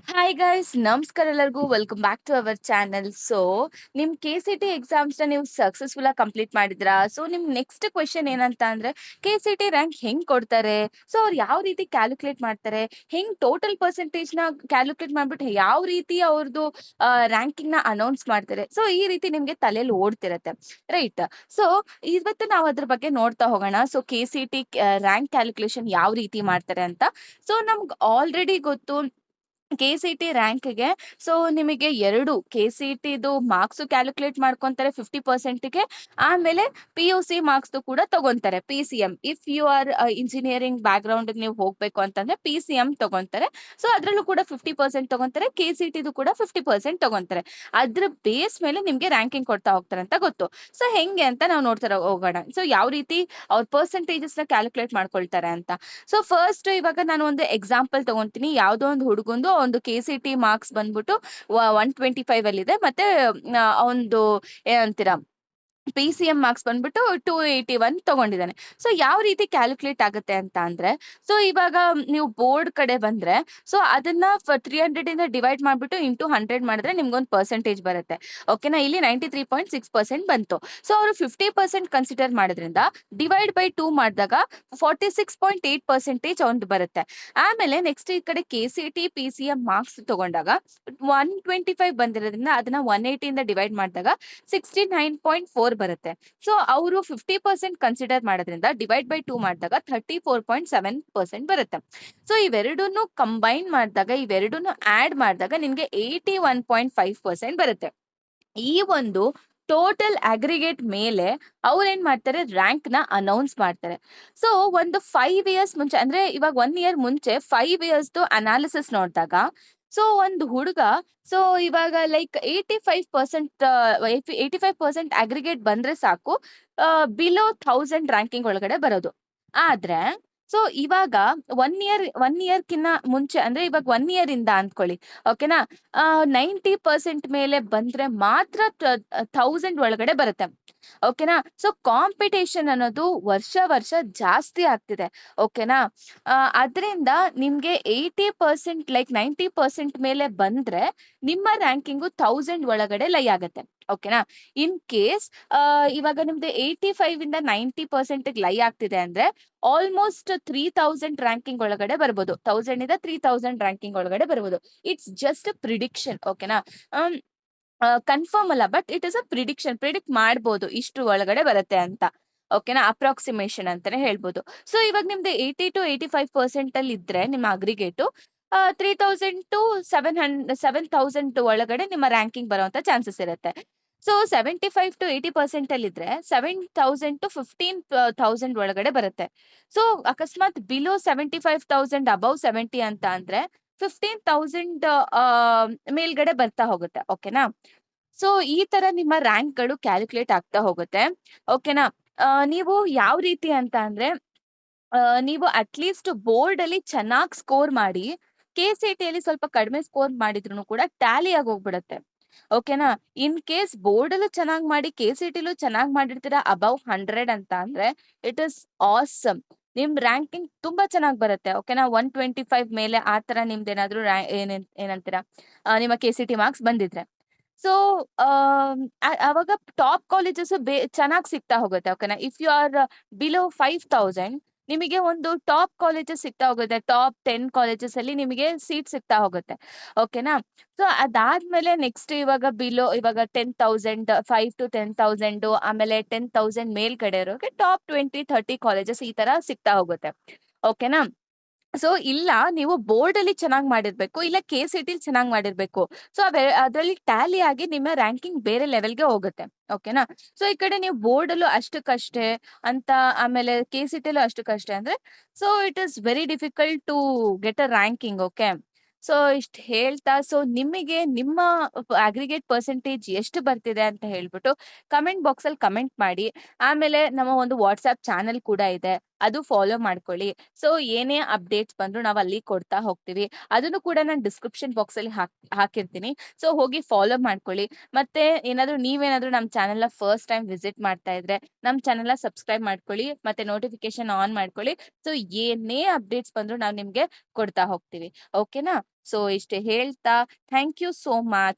Hi guys ನಮಸ್ಕಾರ ಎಲ್ಲರಿಗೂ welcome back to our channel. ನಿಮ್ KCT ಎಕ್ಸಾಮ್ಸ್ ನ ನೀವು ಸಕ್ಸಸ್ಫುಲ್ ಆಗಿ ಕಂಪ್ಲೀಟ್ ಮಾಡಿದ್ರಾ? ನಿಮ್ ನೆಕ್ಸ್ಟ್ ಕ್ವೆಶನ್ ಏನಂತ ಅಂದ್ರೆ KCT ರ್ಯಾಂಕ್ ಹೆಂಗ್ ಕೊಡ್ತಾರೆ? ಅವ್ರು ಯಾವ ರೀತಿ ಕ್ಯಾಲ್ಕುಲೇಟ್ ಮಾಡ್ತಾರೆ? ಹೆಂಗ್ ಟೋಟಲ್ ಪರ್ಸೆಂಟೇಜ್ ನ ಕ್ಯಾಲ್ಕುಲೇಟ್ ಮಾಡ್ಬಿಟ್ಟು ಯಾವ ರೀತಿ ಅವ್ರದ್ದು ರ್ಯಾಂಕಿಂಗ್ ನ ಅನೌನ್ಸ್ ಮಾಡ್ತಾರೆ? ಈ ರೀತಿ ನಿಮ್ಗೆ ತಲೆಯಲ್ಲಿ ಓಡ್ತಿರತ್ತೆ, ರೈಟ್? ಸೊ ಇವತ್ತು ನಾವು ಅದ್ರ ಬಗ್ಗೆ ನೋಡ್ತಾ ಹೋಗೋಣ. KCT ರ್ಯಾಂಕ್ ಕ್ಯಾಲ್ಕುಲೇಷನ್ ಯಾವ ರೀತಿ ಮಾಡ್ತಾರೆ ಅಂತ. ನಮ್ಗೆ ಆಲ್ರೆಡಿ ಗೊತ್ತು KCT ರ್ಯಾಂಕ್ಗೆ. ನಿಮಗೆ ಎರಡು KCTದು ಮಾರ್ಕ್ಸ್ ಕ್ಯಾಲ್ಕುಲೇಟ್ ಮಾಡ್ಕೊಂತಾರೆ 50%ಗೆ. ಆಮೇಲೆ PUC ಮಾರ್ಕ್ಸ್ ಕೂಡ ತಗೊಂತಾರೆ, PCM. If you are engineering background ನೀವು ಹೋಗ್ಬೇಕು ಅಂತಂದ್ರೆ PCM ತಗೊಂತಾರೆ. ಅದ್ರಲ್ಲೂ ಕೂಡ 50% ತಗೊಂತಾರೆ. KCTದು ಕೂಡ 50% ತಗೊಂತಾರೆ. ಅದ್ರ ಬೇಸ್ ಮೇಲೆ ನಿಮ್ಗೆ ರ್ಯಾಂಕಿಂಗ್ ಕೊಡ್ತಾ ಹೋಗ್ತಾರೆ ಅಂತ ಗೊತ್ತು. ಹೆಂಗೆ ಅಂತ ನಾವು ನೋಡ್ತಾ ಹೋಗೋಣ. ಯಾವ ರೀತಿ ಅವ್ರ ಪರ್ಸೆಂಟೇಜಸ್ ನ ಕ್ಯಾಲ್ಕುಲೇಟ್ ಮಾಡ್ಕೊಳ್ತಾರೆ ಅಂತ. ಫಸ್ಟ್ ಇವಾಗ ನಾನು ಒಂದು ಎಕ್ಸಾಂಪಲ್ ತಗೊಂತೀನಿ. ಯಾವ್ದೋ ಒಂದು ಹುಡುಗಂದು ಒಂದು KCT ಮಾರ್ಕ್ಸ್ ಬಂದ್ಬಿಟ್ಟು 125 ಅಲ್ಲಿ ಇದೆ. ಮತ್ತೆ ಒಂದು ಏನಂತೀರಾ PCM ಮಾರ್ಕ್ಸ್ ಬಂದ್ಬಿಟ್ಟು 281 ತಗೊಂಡಿದ್ದಾನೆ. ಯಾವ ರೀತಿ ಕ್ಯಾಲ್ಕುಲೇಟ್ ಆಗುತ್ತೆ ಅಂತ ಅಂದ್ರೆ, ಇವಾಗ ನೀವು ಬೋರ್ಡ್ ಕಡೆ ಬಂದ್ರೆ ಅದನ್ನ 300 ಇಂದ ಡಿವೈಡ್ ಮಾಡ್ಬಿಟ್ಟು ಇಂಟು 100 ಮಾಡಿದ್ರೆ ನಿಮ್ಗೊಂದು ಪರ್ಸೆಂಟೇಜ್ ಬರುತ್ತೆ. ಓಕೆನಾ? ಇಲ್ಲಿ 93.6% ಬಂತು. ಅವರು 50% ಕನ್ಸಿಡರ್ ಮಾಡೋದ್ರಿಂದ ಡಿವೈಡ್ ಬೈ 2 ಮಾಡಿದಾಗ 46.8% ಒಂದು ಬರುತ್ತೆ. ಆಮೇಲೆ ನೆಕ್ಸ್ಟ್ ಈ ಕಡೆ KCT PCM ಮಾರ್ಕ್ಸ್ ತಗೊಂಡಾಗ 125 ಬಂದಿರೋದ್ರಿಂದ ಅದನ್ನ 180 ಇಂದ ಡಿವೈಡ್ ಮಾಡಿದಾಗ 69.4 ಬರುತ್ತೆ. ಅವರು 50% ಕನ್ಸಿಡರ್ ಮಾಡೋದ್ರಿಂದ ಡಿವೈಡ್ ಬೈ 2 ಮಾಡಿದಾಗ 34.7% ಬರುತ್ತೆ. ಇವೆರಡನ್ನು ಕಂಬೈನ್ ಮಾಡಿದಾಗ, ಇವೆರಡನ್ನು ಆಡ್ ಮಾಡಿದಾಗ ನಿಮ್ಗೆ 81.5% ಬರುತ್ತೆ. ಈ ಒಂದು ಟೋಟಲ್ ಅಗ್ರಿಗೇಟ್ ಮೇಲೆ ಅವ್ರು ಏನ್ ಮಾಡ್ತಾರೆ, ರ್ಯಾಂಕ್ ನ ಅನೌನ್ಸ್ ಮಾಡ್ತಾರೆ. ಒಂದು 5 ಇಯರ್ಸ್ ಮುಂಚೆ, ಅಂದ್ರೆ ಇವಾಗ 1 ಇಯರ್ ಮುಂಚೆ 5 ಇಯರ್ಸ್ ಅನಾಲಿಸಿಸ್ ನೋಡಿದಾಗ, ಒಂದು ಹುಡುಗ ಇವಾಗ ಲೈಕ್ 85% ಅಗ್ರಿಗೇಟ್ ಬಂದ್ರೆ ಸಾಕು, ಬಿಲೋ 1000 ರ್ಯಾಂಕಿಂಗ್ ಒಳಗಡೆ ಬರೋದು. ಆದ್ರೆ ಇವಾಗ 1 ಇಯರ್ ಕಿನ್ನ ಮುಂಚೆ, ಅಂದ್ರೆ ಇವಾಗ 1 ಇಯರ್ ಇಂದ ಅಂದ್ಕೊಳ್ಳಿ, ಓಕೆನಾ? 90% ಮೇಲೆ ಬಂದ್ರೆ ಮಾತ್ರ 1000 ಒಳಗಡೆ ಬರುತ್ತೆ. ಓಕೆನಾ? ಕಾಂಪಿಟೇಷನ್ ಅನ್ನೋದು ವರ್ಷ ಜಾಸ್ತಿ ಆಗ್ತಿದೆ. ಓಕೆನಾ? ಅದರಿಂದ ನಿಮ್ಗೆ 80% ಲೈಕ್ 90% ಮೇಲೆ ಬಂದ್ರೆ ನಿಮ್ಮ ರ್ಯಾಂಕಿಂಗು 1000 ಒಳಗಡೆ ಲೈ ಆಗತ್ತೆ. ಓಕೆನಾ? ಇನ್ ಕೇಸ್ ಇವಾಗ ನಿಮ್ದು 85 ಇಂದ 90% ಲೈ ಆಗ್ತಿದೆ ಅಂದ್ರೆ ಆಲ್ಮೋಸ್ಟ್ 3000 ರ್ಯಾಂಕಿಂಗ್ ಒಳಗಡೆ ಬರ್ಬೋದು. 1000 ಇಂದ 3000 ರ್ಯಾಂಕಿಂಗ್ ಒಳಗಡೆ ಬರ್ಬೋದು. It's just prediction. ಓಕೆನಾ? ಕನ್ಫರ್ಮ್ ಅಲ್ಲ, but it is a prediction. Predict ಮಾಡ್ಬೋದು ಇಷ್ಟು ಒಳಗಡೆ ಬರುತ್ತೆ ಅಂತ. ಓಕೆನಾ? ಅಪ್ರಾಕ್ಸಿಮೇಷನ್ ಅಂತಾನೆ ಹೇಳ್ಬೋದು. ಇವಾಗ ನಿಮ್ದು 80 to 85% ಅಲ್ಲಿ ಇದ್ರೆ ನಿಮ್ಮ ಅಗ್ರಿಗೇಟು 3000 to 7000 ಒಳಗಡೆ ನಿಮ್ಮ ರ್ಯಾಂಕಿಂಗ್ ಬರುವಂತ ಚಾನ್ಸಸ್ ಇರುತ್ತೆ. 75 to 80% ಅಲ್ಲಿ ಇದ್ರೆ 7000 to 15,000 ಒಳಗಡೆ ಬರುತ್ತೆ. ಅಕಸ್ಮಾತ್ ಬಿಲೋ 75,000 ಅಬೌವ್ 70 ಅಂತ ಅಂದ್ರೆ 15,000 ಮೇಲ್ಗಡೆ ಬರ್ತಾ ಹೋಗುತ್ತೆ. ಓಕೆನಾ? ಈ ತರ ನಿಮ್ಮ ರ್ಯಾಂಕ್ ಗಳು ಕ್ಯಾಲ್ಕುಲೇಟ್ ಆಗ್ತಾ ಹೋಗುತ್ತೆ. ಓಕೆನಾ? ನೀವು ಯಾವ ರೀತಿ ಅಂತ ಅಂದ್ರೆ, ನೀವು ಅಟ್ಲೀಸ್ಟ್ ಬೋರ್ಡ್ ಅಲ್ಲಿ ಚೆನ್ನಾಗಿ ಸ್ಕೋರ್ ಮಾಡಿ KCT ಅಲ್ಲಿ ಸ್ವಲ್ಪ ಕಡಿಮೆ ಸ್ಕೋರ್ ಮಾಡಿದ್ರು ಕೂಡ ಟ್ಯಾಲಿ ಆಗಿ ಹೋಗ್ಬಿಡುತ್ತೆ. ಓಕೆನಾ? ಇನ್ ಕೇಸ್ ಬೋರ್ಡ್ ಅಲ್ಲೂ ಚೆನ್ನಾಗಿ ಮಾಡಿ KCTಲೂ ಚೆನ್ನಾಗಿ ಮಾಡಿರ್ತೀರಾ ಅಬೌವ್ 100 ಅಂತ ಅಂದ್ರೆ ಇಟ್ ಇಸ್ ಆಸಮ್. ನಿಮ್ ರ್ಯಾಂಕಿಂಗ್ ತುಂಬಾ ಚೆನ್ನಾಗಿ ಬರುತ್ತೆ. ಓಕೆನಾ? 125 ಮೇಲೆ ಆತರ ನಿಮ್ದೇನಾದ್ರೂ ಏನಂತೀರಾ, ನಿಮ್ಮ KCT ಮಾರ್ಕ್ಸ್ ಬಂದಿದ್ರೆ ಸೊ ಅವಾಗ ಟಾಪ್ ಕಾಲೇಜಸ್ ಚೆನ್ನಾಗಿ ಸಿಗ್ತಾ ಹೋಗುತ್ತೆ. ಓಕೆನಾ? ಇಫ್ ಯು ಆರ್ ಬಿಲೋ 5000 ನಿಮಗೆ ಒಂದು ಟಾಪ್ ಕಾಲೇಜಸ್ ಸಿಗ್ತಾ ಹೋಗುತ್ತೆ. ಟಾಪ್ 10 ಕಾಲೇಜಸ್ ಅಲ್ಲಿ ನಿಮಗೆ ಸೀಟ್ ಸಿಗ್ತಾ ಹೋಗುತ್ತೆ. ಓಕೆನಾ? ಅದಾದ್ಮೇಲೆ ನೆಕ್ಸ್ಟ್ ಇವಾಗ 10,000 5 to 10,000 ಆಮೇಲೆ 10,000 ಮೇಲ್ಗಡೆ ಇರೋಕೆ ಟಾಪ್ 20-30 ಕಾಲೇಜಸ್ ಈ ತರ ಸಿಗ್ತಾ ಹೋಗುತ್ತೆ. ಓಕೆನಾ? ಇಲ್ಲ ನೀವು ಬೋರ್ಡ್ ಅಲ್ಲಿ ಚೆನ್ನಾಗಿ ಮಾಡಿರ್ಬೇಕು, ಇಲ್ಲ KCT ಚೆನ್ನಾಗಿ ಮಾಡಿರ್ಬೇಕು. ಅದ್ರಲ್ಲಿ ಟ್ಯಾಲಿ ಆಗಿ ನಿಮ್ಮ ರ್ಯಾಂಕಿಂಗ್ ಬೇರೆ ಲೆವೆಲ್ಗೆ ಹೋಗುತ್ತೆ. ಓಕೆನಾ? ಈ ಕಡೆ ನೀವು ಬೋರ್ಡ್ ಅಲ್ಲೂ ಅಷ್ಟಕ್ಕಷ್ಟೇ ಅಂತ, ಆಮೇಲೆ KCTಲೂ ಅಷ್ಟಕ್ಕಷ್ಟೇ ಅಂದ್ರೆ it is very difficult to get a ranking. Okay? ಇಷ್ಟ ಹೇಳ್ತಾ, ನಿಮಗೆ ನಿಮ್ಮ ಅಗ್ರಿಗೇಟ್ ಪರ್ಸೆಂಟೇಜ್ ಎಷ್ಟು ಬರ್ತಿದೆ ಅಂತ ಹೇಳ್ಬಿಟ್ಟು ಕಮೆಂಟ್ ಬಾಕ್ಸ್ ಅಲ್ಲಿ ಕಮೆಂಟ್ ಮಾಡಿ. ಆಮೇಲೆ ನಮ್ಮ ಒಂದು ವಾಟ್ಸ್ಆಪ್ ಚಾನೆಲ್ ಕೂಡ ಇದೆ. ಅದು ಫಾಲೋ ಮಾಡ್ಕೊಳ್ಳಿ. ಸೊ ಏನೇ ಅಪ್ಡೇಟ್ಸ್ ಬಂದ್ರು ನಾವ್ ಅಲ್ಲಿ ಕೊಡ್ತಾ ಹೋಗ್ತೀವಿ. ಅದನ್ನು ಕೂಡ ನಾನು ಡಿಸ್ಕ್ರಿಪ್ಷನ್ ಬಾಕ್ಸ್ ಅಲ್ಲಿ ಹಾಕಿರ್ತೀನಿ. ಸೊ ಹೋಗಿ ಫಾಲೋ ಮಾಡ್ಕೊಳ್ಳಿ. ಮತ್ತೆ ನೀವೇನಾದ್ರೂ ನಮ್ ಚಾನೆಲ್‌ನ ಫಸ್ಟ್ ಟೈಮ್ ವಿಸಿಟ್ ಮಾಡ್ತಾ ಇದ್ರೆ ನಮ್ ಚಾನೆಲ್‌ನ ಸಬ್ಸ್ಕ್ರೈಬ್ ಮಾಡ್ಕೊಳ್ಳಿ. ಮತ್ತೆ ನೋಟಿಫಿಕೇಶನ್ ಆನ್ ಮಾಡ್ಕೊಳ್ಳಿ. ಸೊ ಏನೇ ಅಪ್ಡೇಟ್ಸ್ ಬಂದ್ರು ನಾವ್ ನಿಮ್ಗೆ ಕೊಡ್ತಾ ಹೋಗ್ತೀವಿ. ಓಕೆನಾ? ಸೊ ಇಷ್ಟು ಹೇಳ್ತಾ ಥ್ಯಾಂಕ್ ಯು ಸೋ ಮಚ್.